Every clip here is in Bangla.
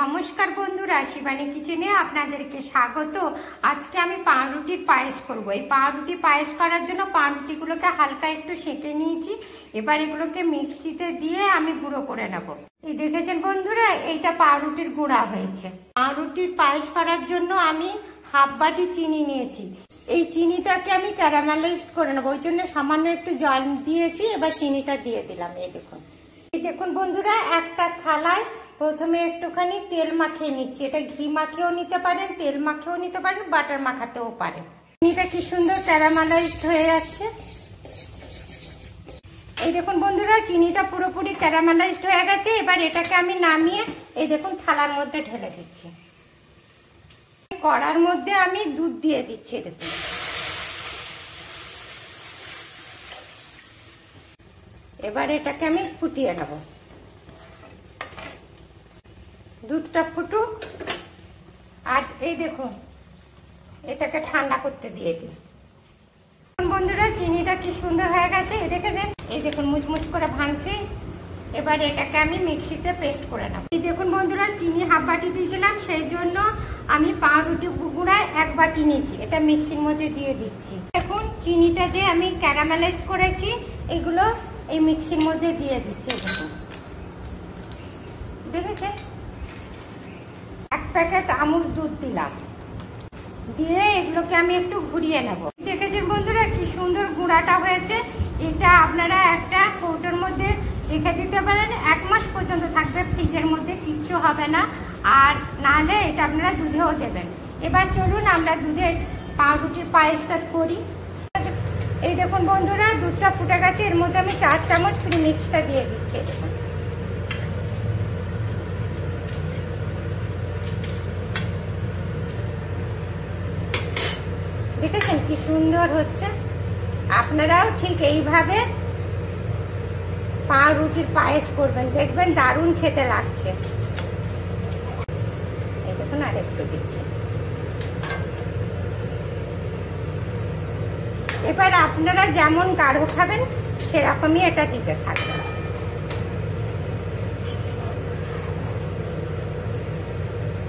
নমস্কার বন্ধুরা, শিবানী কিচেনে আপনাদেরকে স্বাগত। আজকে আমি পাউরুটির পায়েস করব। এই পাউরুটি পায়েস করার জন্য পাউরুটিগুলোকে হালকা একটু সেঁকে নিয়েছি। এবার এগুলোকে মিক্সিতে দিয়ে আমি গুঁড়ো করে নেব। এই দেখেছেন বন্ধুরা, এইটা পাউরুটির গুঁড়া হয়েছে। পাউরুটির পায়েস করার জন্য আমি হাফ বাটি চিনি নিয়েছি। এই চিনিটাকে আমি ক্যারামেলাইজ করে নেবো, ওই জন্য সামান্য একটু জল দিয়েছি। এবার চিনিটা দিয়ে দিলাম। এই দেখুন বন্ধুরা, একটা থালায় প্রথমে একটুখানি তেল মাখিয়ে নিচ্ছি। এটা ঘি মাখিয়েও নিতে পারেন, তেল মাখিয়েও নিতে পারেন, বাটার মাখাতেও পারেন। চিনিটা কি সুন্দর ক্যারামেলাইজড হয়ে যাচ্ছে। এই দেখুন বন্ধুরা, চিনিটা পুরোপুরি ক্যারামেলাইজড হয়ে গেছে। এবার এটাকে আমি নামিয়ে এই দেখুন থালার মধ্যে ঢেলে দিচ্ছি। কড়ার মধ্যে আমি দুধ দিয়ে দিচ্ছি। দেখুন এবার এটাকে আমি ফুটিয়ে নেব। দুধটা ফুটুক। আর এই দেখুন এটাকে ঠান্ডা করতে দিয়ে দিই। বন্ধুরা, চিনিটা কি সুন্দর হয়ে গেছে। এই দেখেছেন, এই দেখুন মুচমুচ করে ভাঙছে। এবার এটাকে আমি মিক্সিতে পেস্ট করে নেব। এই দেখুন বন্ধুরা, চিনি হাফ বাটি দিয়েছিলাম, সেই জন্য আমি পাউরুটি গুঁড়ায় এক বাটি নিয়েছি। এটা মিক্সির মধ্যে দিয়ে দিচ্ছি। দেখুন চিনিটা যে আমি ক্যারামেলাইজ করেছি, এগুলো এই মিক্সির মধ্যে দিয়ে দিচ্ছি। দেখুন দেখেছেন, এক প্যাকেট আমুল দুধ দিলাম, দিয়ে এগুলোকে আমি একটু ঘুরিয়ে নেব। দেখেছেন বন্ধুরা, কি সুন্দর গুঁড়াটা হয়েছে। এটা আপনারা একটা কৌটোর মধ্যে রেখে দিতে পারেন, 1 মাস পর্যন্ত থাকবে ফ্রিজের মধ্যে, কিচ্ছু হবে না। আর নাহলে এটা আপনারা দুধেও দেবেন। এবার চলুন আমরা দুধের পাউরুটির পায়েসটা করি। এই দেখুন বন্ধুরা, দুধটা ফুটে গেছে। এর মধ্যে আমি 4 চামচ প্রিমিক্সটা দিয়ে দিচ্ছি। দেখুন দেখেছেন কি সুন্দর হচ্ছে। আপনারাও ঠিক এইভাবে পাউরুটির পায়েস করবেন, দেখবেন দারুণ খেতে লাগছে। এই দেখুন আর একটু দিচ্ছি। এবার আপনারা যেমন গাঢ় খাবেন সেরকমই এটা দিতে থাকবেন।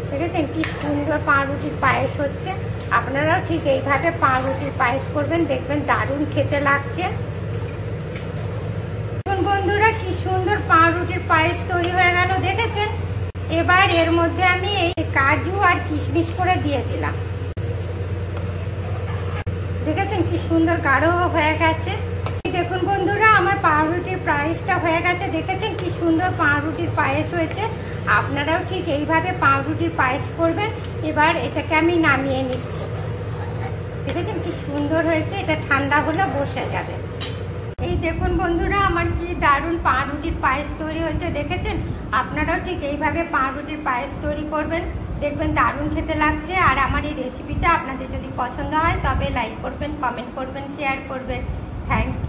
দেখেছেন কি সুন্দর পাউরুটির পায়েস হচ্ছে। আপনারাও ঠিক এইভাবে পাউরুটির পায়েস করবেন, দেখবেন দারুণ খেতে লাগছে। বন্ধুরা, কি সুন্দর পাউরুটির পায়েস তৈরি হয়ে গেল, দেখেছেন। এবার এর মধ্যে আমি এই কাজু আর কিশমিশ করে দিয়ে দিলাম। দেখেছেন কি সুন্দর গাঢ় হয়ে গেছে। দেখুন বন্ধুরা, আমার পাউরুটির পায়েসটা হয়ে গেছে। দেখেছেন কি সুন্দর পাউরুটির পায়েস হয়েছে। আপনারাও ঠিক এইভাবে পাউরুটির পায়েস করবেন। এবার এটাকে আমি নামিয়ে নিচ্ছি। দেখেছেন কি সুন্দর হয়েছে। এটা ঠান্ডা হলে বসে যাবে। এই দেখুন বন্ধুরা, আমার কি দারুণ পাউরুটির পায়েস তৈরি হয়েছে। দেখেছেন, আপনারাও ঠিক এইভাবে পাউরুটির পায়েস তৈরি করবেন, দেখবেন দারুণ খেতে লাগছে। আর আমার এই রেসিপিটা আপনাদের যদি পছন্দ হয় তবে লাইক করবেন, কমেন্ট করবেন, শেয়ার করবেন। Thank you.